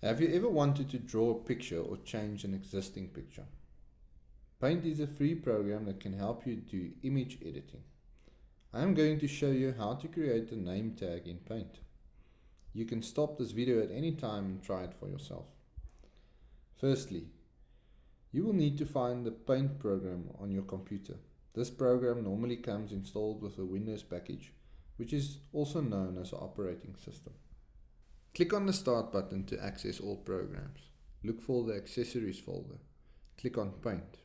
Have you ever wanted to draw a picture or change an existing picture? Paint is a free program that can help you do image editing. I am going to show you how to create a name tag in Paint. You can stop this video at any time and try it for yourself. Firstly, you will need to find the Paint program on your computer. This program normally comes installed with a Windows package, which is also known as an operating system. Click on the Start button to access all programs. Look for the Accessories folder. Click on Paint.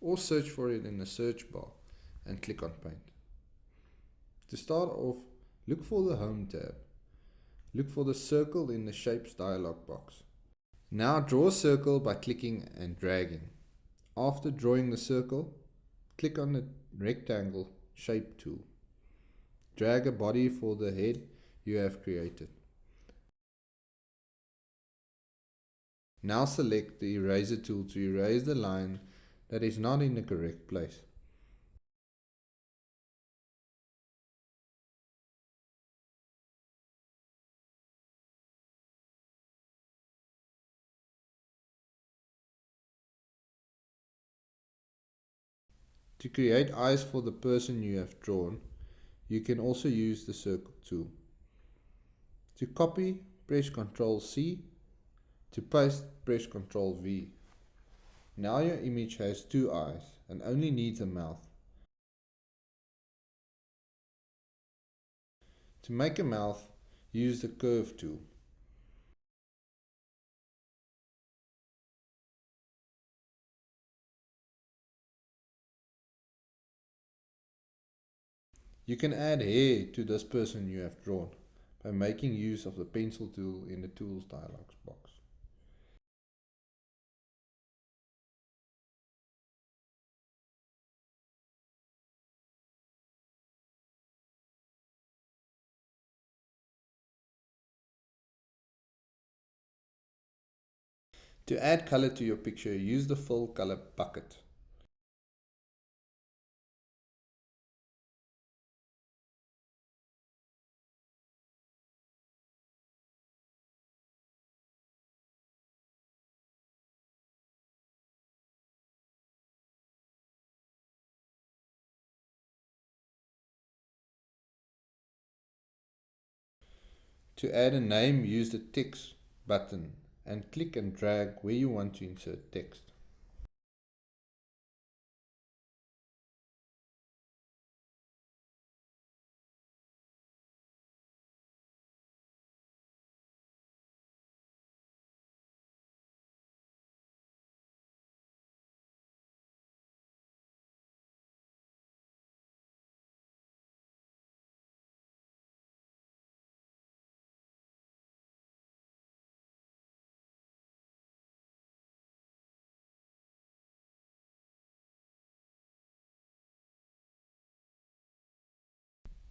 Or search for it in the search bar and click on Paint. To start off, look for the Home tab. Look for the circle in the Shapes dialog box. Now draw a circle by clicking and dragging. After drawing the circle, click on the rectangle shape tool. Drag a body for the head you have created. Now select the eraser tool to erase the line that is not in the correct place. To create eyes for the person you have drawn, you can also use the circle tool. To copy, press Ctrl C. To paste, press Ctrl V. Now your image has two eyes and only needs a mouth. To make a mouth, use the Curve tool. You can add hair to this person you have drawn by making use of the pencil tool in the Tools dialog box. To add color to your picture, use the Fill Color bucket. To add a name, use the Text button and click and drag where you want to insert text.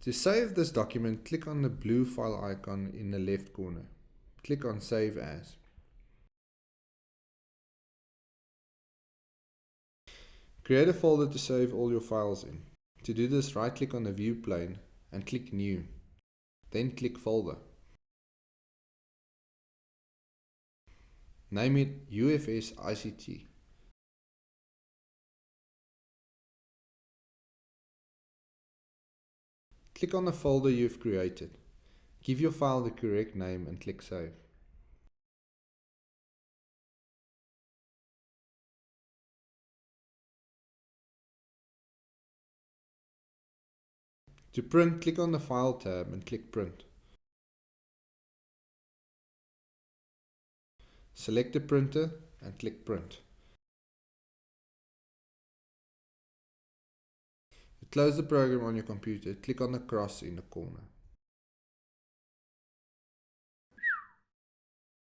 To save this document, click on the blue file icon in the left corner. Click on Save As. Create a folder to save all your files in. To do this, right-click on the View plane and click New. Then click Folder. Name it UFS ICT. Click on the folder you've created. Give your file the correct name and click Save. To print, click on the File tab and click Print. Select the printer and click Print. To close the program on your computer, click on the cross in the corner.